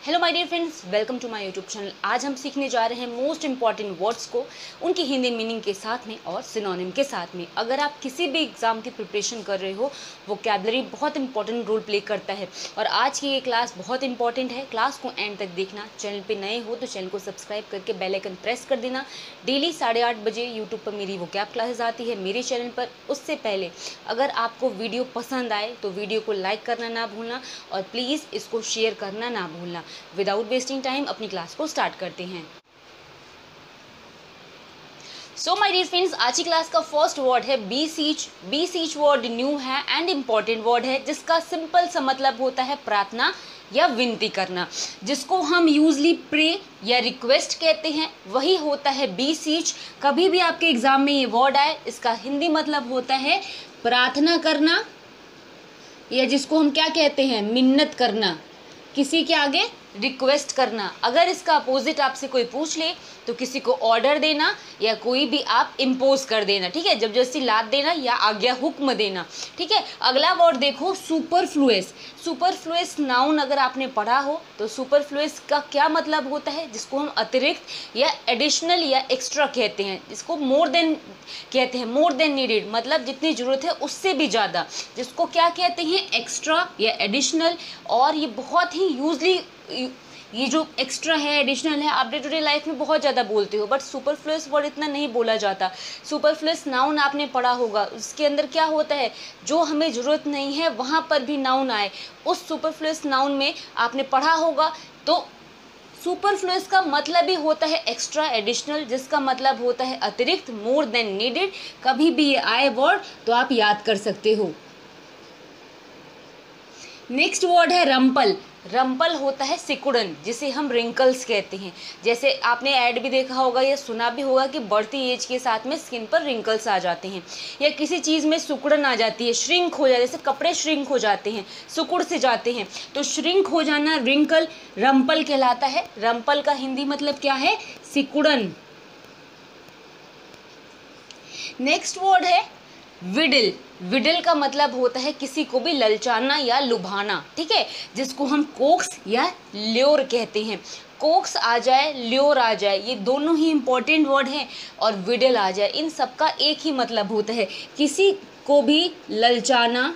Hello my dear friends, welcome to my YouTube channel. आज हम सीखने जा रहे हैं मोस्ट इंपॉर्टेंट वर्ड्स को उनकी हिंदी मीनिंग के साथ में और सिनोनिम के साथ में। अगर आप किसी भी एग्जाम की प्रिपरेशन कर रहे हो, वोकैबुलरी बहुत इंपॉर्टेंट रोल प्ले करता है और आज की ये क्लास बहुत इंपॉर्टेंट है। क्लास को एंड तक देखना। चैनल पे नए हो तो चैनल को सब्सक्राइब करके बेल आइकन प्रेस कर देना। डेली 8:30 बजे यूट्यूब पर मेरी वोकैब क्लासेस आती है मेरे चैनल पर। उससे पहले अगर आपको वीडियो पसंद आए तो वीडियो को लाइक करना ना भूलना और प्लीज़ इसको शेयर करना ना भूलना। विदाउट वेस्टिंग टाइम अपनी क्लास को स्टार्ट करते हैं। सो माय डियर फ्रेंड्स, आज की क्लास का फर्स्ट वर्ड है बीसीच। बीसीच वर्ड न्यू है एंड इम्पॉर्टेंट वर्ड है, जिसका सिंपल सा मतलब होता है प्रार्थना या विनती करना, जिसको हम यूजली प्रे या रिक्वेस्ट कहते हैं, वही होता है बीसीच। कभी भी आपके एग्जाम में ये वर्ड आए, इसका हिंदी मतलब होता है प्रार्थना करना या जिसको हम क्या कहते हैं, मिन्नत करना, किसी के आगे रिक्वेस्ट करना। अगर इसका अपोजिट आपसे कोई पूछ ले तो किसी को ऑर्डर देना या कोई भी आप इम्पोज कर देना, ठीक है, जबरदस्ती लाद देना या आज्ञा हुक्म देना, ठीक है। अगला वर्ड देखो, सुपरफ्लुअस। सुपरफ्लुअस नाउन अगर आपने पढ़ा हो तो सुपरफ्लुअस का क्या मतलब होता है, जिसको हम अतिरिक्त या एडिशनल या एक्स्ट्रा कहते हैं, जिसको मोर देन कहते हैं। मोर देन नीडेड मतलब जितनी ज़रूरत है उससे भी ज़्यादा, जिसको क्या कहते हैं, एक्स्ट्रा या एडिशनल। और ये बहुत ही यूजली ये जो एक्स्ट्रा है, एडिशनल है, आप डे टू डे लाइफ में बहुत ज़्यादा बोलते हो, बट सुपरफ्लुअस वर्ड इतना नहीं बोला जाता। सुपरफ्लुअस नाउन आपने पढ़ा होगा, उसके अंदर क्या होता है, जो हमें ज़रूरत नहीं है वहाँ पर भी नाउन आए, उस सुपरफ्लुअस नाउन में आपने पढ़ा होगा। तो सुपरफ्लुअस का मतलब ही होता है एक्स्ट्रा, एडिशनल, जिसका मतलब होता है अतिरिक्त, मोर देन नीडेड। कभी भी ये आए वर्ड तो आप याद कर सकते हो। नेक्स्ट वर्ड है रंपल। रंपल होता है सिकुड़न, जिसे हम रिंकल्स कहते हैं। जैसे आपने ऐड भी देखा होगा या सुना भी होगा कि बढ़ती एज के साथ में स्किन पर रिंकल्स आ जाते हैं या किसी चीज़ में सिकुड़न आ जाती है, श्रिंक हो जाए, जैसे कपड़े श्रिंक हो जाते हैं, सिकुड़ से जाते हैं, तो श्रिंक हो जाना रिंकल रंपल कहलाता है। रंपल का हिंदी मतलब क्या है, सिकुड़न। नेक्स्ट वर्ड है विडल। विडल का मतलब होता है किसी को भी ललचाना या लुभाना, ठीक है, जिसको हम कोक्स या ल्योर कहते हैं। कोक्स आ जाए, ल्योर आ जाए, ये दोनों ही इंपॉर्टेंट वर्ड हैं, और विडल आ जाए, इन सब का एक ही मतलब होता है किसी को भी ललचाना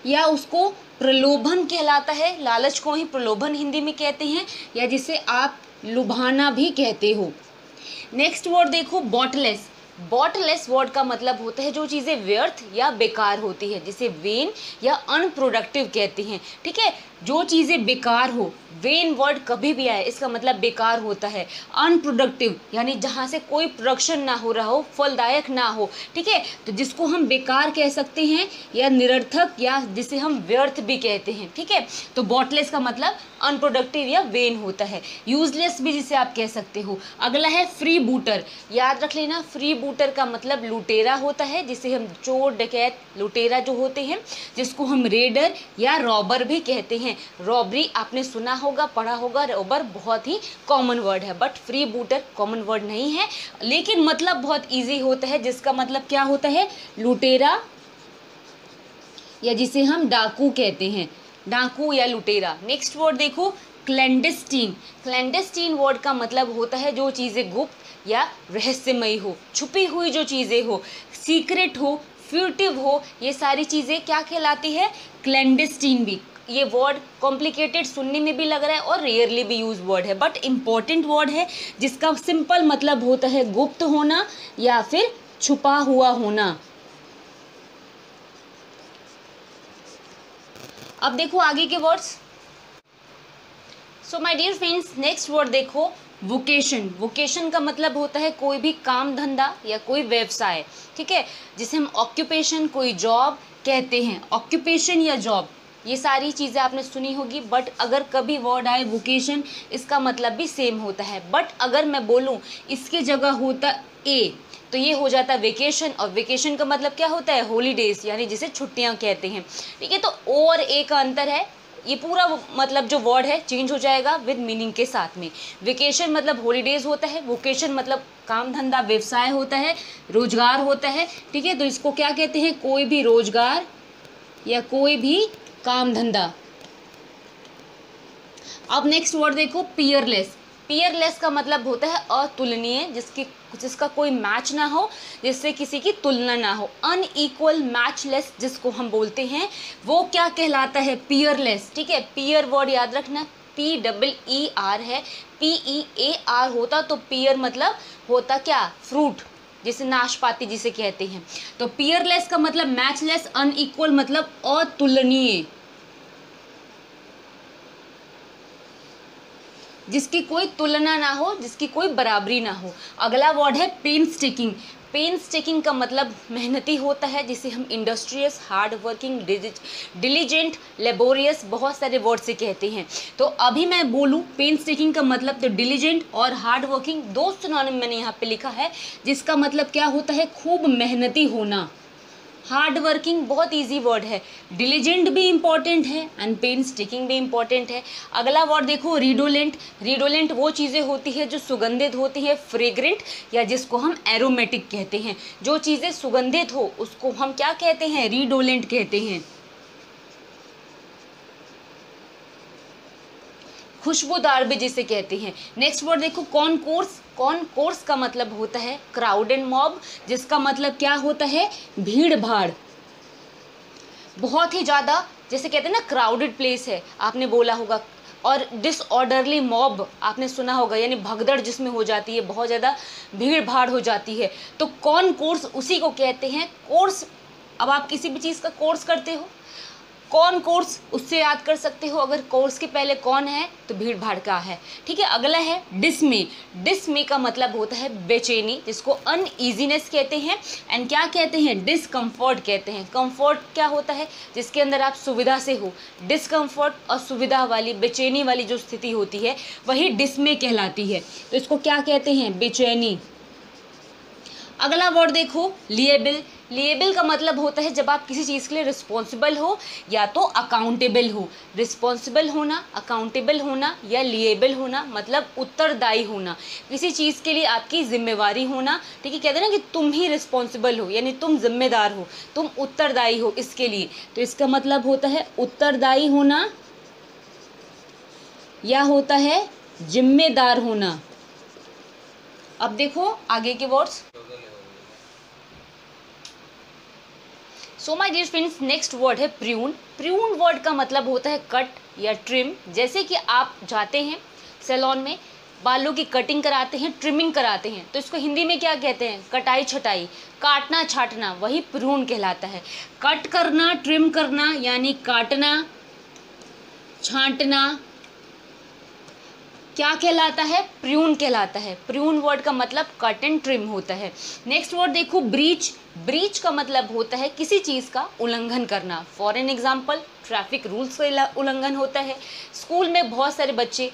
या उसको प्रलोभन कहलाता है। लालच को ही प्रलोभन हिंदी में कहते हैं, या जिसे आप लुभाना भी कहते हो। नेक्स्ट वर्ड देखो, बॉटलेस। बॉटलेस वर्ड का मतलब होता है जो चीज़ें व्यर्थ या बेकार होती है, जिसे वेन या अनप्रोडक्टिव कहते हैं, ठीक है। जो चीज़ें बेकार हो, वेन वर्ड कभी भी आए इसका मतलब बेकार होता है। अनप्रोडक्टिव यानी जहाँ से कोई प्रोडक्शन ना हो रहा हो, फलदायक ना हो, ठीक है, तो जिसको हम बेकार कह सकते हैं या निरर्थक, या जिसे हम व्यर्थ भी कहते हैं, ठीक है। तो बॉटलेस का मतलब अनप्रोडक्टिव या वेन होता है। यूजलेस भी जिसे आप कह सकते हो। अगला है फ्री बूटर। याद रख लेना, फ्री बूटर का मतलब लुटेरा होता है, जिसे हम चोर, डकैत, लुटेरा जो होते हैं, जिसको हम रेडर या रॉबर भी कहते हैं। रॉबरी आपने सुना होगा, पढ़ा होगा, रॉबर बहुत ही कॉमन वर्ड है, बट फ्री बूटर कॉमन वर्ड नहीं है, लेकिन मतलब बहुत ईजी होता है, जिसका मतलब क्या होता है, लुटेरा, या जिसे हम डाकू कहते हैं, डाकू या लुटेरा। नेक्स्ट वर्ड देखो, क्लैंडेस्टीन। क्लैंडेस्टीन वर्ड का मतलब होता है जो चीज़ें गुप्त या रहस्यमयी हो, छुपी हुई जो चीज़ें हो, सीक्रेट हो, फ्यूटिव हो, ये सारी चीज़ें क्या कहलाती है, क्लैंडेस्टीन भी। ये वर्ड कॉम्प्लिकेटेड सुनने में भी लग रहा है और रेयरली भी यूज वर्ड है, बट इम्पॉर्टेंट वर्ड है, जिसका सिंपल मतलब होता है गुप्त होना या फिर छुपा हुआ होना। अब देखो आगे के words. So my dear friends, next word देखो, वोकेशन। वोकेशन का मतलब होता है कोई भी काम धंधा या कोई व्यवसाय, ठीक है, जिसे हम ऑक्यूपेशन, कोई जॉब कहते हैं। ऑक्यूपेशन या जॉब, ये सारी चीज़ें आपने सुनी होगी, बट अगर कभी वर्ड आए वोकेशन, इसका मतलब भी सेम होता है। बट अगर मैं बोलूँ इसके जगह होता ए, तो ये हो जाता है वेकेशन, और वेकेशन का मतलब क्या होता है, हॉलीडेज, यानी जिसे छुट्टियां कहते हैं, ठीक है। तो ओ और ए का अंतर है, ये पूरा मतलब जो वर्ड है चेंज हो जाएगा विद मीनिंग के साथ में। वेकेशन मतलब हॉलीडेज होता है, वोकेशन मतलब काम धंधा व्यवसाय होता है, रोजगार होता है, ठीक है। तो इसको क्या कहते हैं, कोई भी रोजगार या कोई भी काम धंधा। अब नेक्स्ट वर्ड देखो, पियरलेस। पियरलेस का मतलब होता है अतुलनीय, जिसका कोई मैच ना हो, जिससे किसी की तुलना ना हो। अनइक्वल, मैचलेस जिसको हम बोलते हैं, वो क्या कहलाता है? पियरलेस। ठीक है, पियर वर्ड याद रखना, PEER है, PEAR होता तो पियर मतलब होता क्या? फ्रूट, जिसे नाशपाती जिसे कहते हैं। तो पियरलेस का मतलब मैचलेस, अनइक्वल मतलब अतुलनीय, जिसकी कोई तुलना ना हो, जिसकी कोई बराबरी ना हो। अगला वर्ड है पेनस्टेकिंग। पेनस्टेकिंग का मतलब मेहनती होता है, जिसे हम industrious, hard working, diligent, laborious, बहुत सारे वर्ड से कहते हैं। तो अभी मैं बोलूँ पेनस्टेकिंग का मतलब, तो डिलीजेंट और हार्ड वर्किंग दो सिनोनिम मैंने यहाँ पे लिखा है, जिसका मतलब क्या होता है? खूब मेहनती होना। हार्ड वर्किंग बहुत इजी वर्ड है, डिलीजेंट भी इंपॉर्टेंट है एंड पेन स्टिकिंग भी इंपॉर्टेंट है। अगला वर्ड देखो, रिडोलेंट। रिडोलेंट वो चीज़ें होती है जो सुगंधित होती है, फ्रेग्रेंट या जिसको हम एरोमेटिक कहते हैं। जो चीज़ें सुगंधित हो उसको हम क्या कहते हैं? रिडोलेंट कहते हैं। खुशबूदार भी जिसे कहते हैं। नेक्स्ट वर्ड देखो, कॉनकोर्स। कॉनकोर्स का मतलब होता है क्राउड एंड मॉब, जिसका मतलब क्या होता है? भीड़ भाड़, बहुत ही ज़्यादा, जैसे कहते हैं ना क्राउडेड प्लेस है, आपने बोला होगा। और डिसऑर्डरली मॉब आपने सुना होगा, यानी भगदड़ जिसमें हो जाती है, बहुत ज़्यादा भीड़ भाड़ हो जाती है। तो कॉनकोर्स उसी को कहते हैं। कोर्स, अब आप किसी भी चीज़ का कोर्स करते हो, कौन कोर्स उससे याद कर सकते हो, अगर कोर्स के पहले कौन है तो भीड़ भाड़ का है। ठीक है, अगला है डिसमे। डिसमे का मतलब होता है बेचैनी, जिसको अनईजीनेस कहते हैं एंड क्या कहते हैं? डिसकम्फर्ट कहते हैं। कंफर्ट क्या होता है? जिसके अंदर आप सुविधा से हो। डिसकम्फर्ट और सुविधा वाली, बेचैनी वाली जो स्थिति होती है वही डिसमे कहलाती है। तो इसको क्या कहते हैं? बेचैनी। अगला वर्ड देखो, लिएबल। लिएबल का मतलब होता है जब आप किसी चीज़ के लिए रिस्पॉन्सिबल हो या तो अकाउंटेबल हो। रिस्पॉन्सिबल होना, अकाउंटेबल होना या लिएबल होना मतलब उत्तरदायी होना, किसी चीज़ के लिए आपकी जिम्मेवारी होना। ठीक है, कहते हैं ना कि तुम ही रिस्पॉन्सिबल हो, यानी तुम जिम्मेदार हो, तुम उत्तरदायी हो इसके लिए। तो इसका मतलब होता है उत्तरदायी होना या होता है जिम्मेदार होना। अब देखो आगे के words. So my dear friends, next word है प्रून। प्रून वर्ड का मतलब होता है कट या ट्रिम। जैसे कि आप जाते हैं सैलून में, बालों की कटिंग कराते हैं, ट्रिमिंग कराते हैं, तो इसको हिंदी में क्या कहते हैं? कटाई छटाई, काटना छाटना, वही प्रून कहलाता है। कट करना, ट्रिम करना यानी काटना, छांटना क्या कहलाता है? प्रून कहलाता है। प्रून वर्ड का मतलब कट एंड ट्रिम होता है। नेक्स्ट वर्ड देखो, ब्रीच। ब्रीच का मतलब होता है किसी चीज़ का उल्लंघन करना। For an example, traffic rules का उल्लंघन होता है। स्कूल में बहुत सारे बच्चे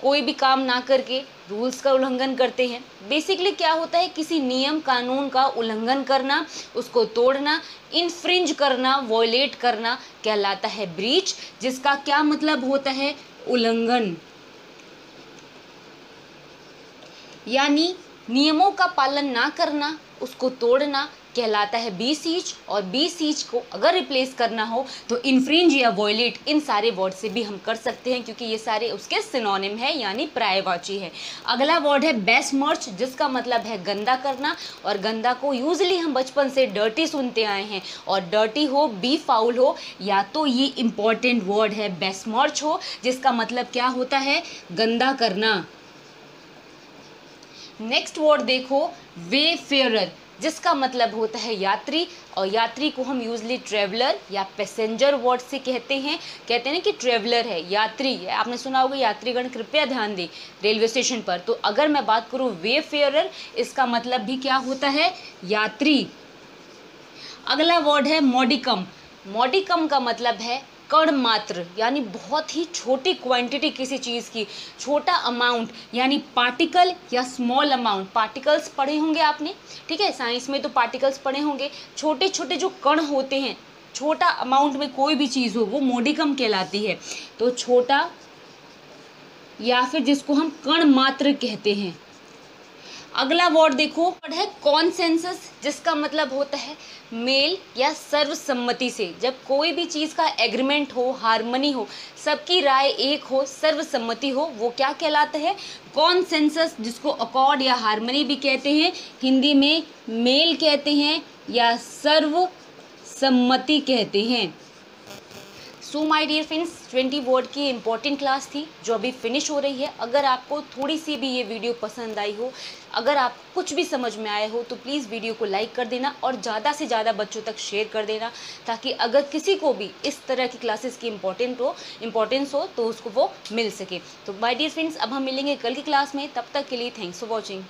कोई भी काम ना करके रूल्स का उल्लंघन करते हैं। बेसिकली क्या होता है? किसी नियम कानून का उल्लंघन करना, उसको तोड़ना, इन्फ्रिंज करना, वॉयलेट करना कहलाता है ब्रीच, जिसका क्या मतलब होता है? उल्लंघन, यानी नियमों का पालन ना करना, उसको तोड़ना कहलाता है बीसीज। और बीसीज को अगर रिप्लेस करना हो तो इन्फ्रिंज या वॉयलेट, इन सारे वर्ड से भी हम कर सकते हैं, क्योंकि ये सारे उसके सिनोनिम है यानी पर्यायवाची है। अगला वर्ड है बेस्मर्च, जिसका मतलब है गंदा करना। और गंदा को यूजली हम बचपन से डर्टी सुनते आए हैं, और डर्टी हो, बी फाउल हो, या तो ये इंपॉर्टेंट वर्ड है बेस्मर्च हो, जिसका मतलब क्या होता है? गंदा करना। नेक्स्ट वर्ड देखो, वेफेरर, जिसका मतलब होता है यात्री। और यात्री को हम यूजली ट्रेवलर या पैसेंजर वर्ड से कहते हैं ना कि ट्रेवलर है, यात्री है। आपने सुना होगा यात्रीगण कृपया ध्यान दें रेलवे स्टेशन पर। तो अगर मैं बात करूँ वेफेरर, इसका मतलब भी क्या होता है? यात्री। अगला वर्ड है मॉडिकम। मॉडिकम का मतलब है कण मात्र, यानी बहुत ही छोटी क्वांटिटी किसी चीज़ की, छोटा अमाउंट, यानी पार्टिकल या स्मॉल अमाउंट। पार्टिकल्स पढ़े होंगे आपने, ठीक है, साइंस में तो पार्टिकल्स पढ़े होंगे। छोटे छोटे जो कण होते हैं, छोटा अमाउंट में कोई भी चीज़ हो, वो मॉडिकम कहलाती है। तो छोटा या फिर जिसको हम कण मात्र कहते हैं। अगला वर्ड देखो, वर्ड है कॉन्सेंसस, जिसका मतलब होता है मेल या सर्वसम्मति से। जब कोई भी चीज़ का एग्रीमेंट हो, हार्मनी हो, सबकी राय एक हो, सर्वसम्मति हो, वो क्या कहलाता है? कॉन्सेंसस, जिसको अकॉर्ड या हार्मनी भी कहते हैं, हिंदी में मेल कहते हैं या सर्वसम्मति कहते हैं। So my dear friends, 20 word की इंपॉर्टेंट क्लास थी जो अभी फिनिश हो रही है। अगर आपको थोड़ी सी भी ये वीडियो पसंद आई हो, अगर आप कुछ भी समझ में आए हो, तो प्लीज़ वीडियो को लाइक कर देना और ज़्यादा से ज़्यादा बच्चों तक शेयर कर देना, ताकि अगर किसी को भी इस तरह की क्लासेस की इम्पोर्टेंस हो तो उसको वो मिल सके। तो माय डियर फ्रेंड्स, अब हम मिलेंगे कल की क्लास में। तब तक के लिए थैंक्स फॉर वॉचिंग।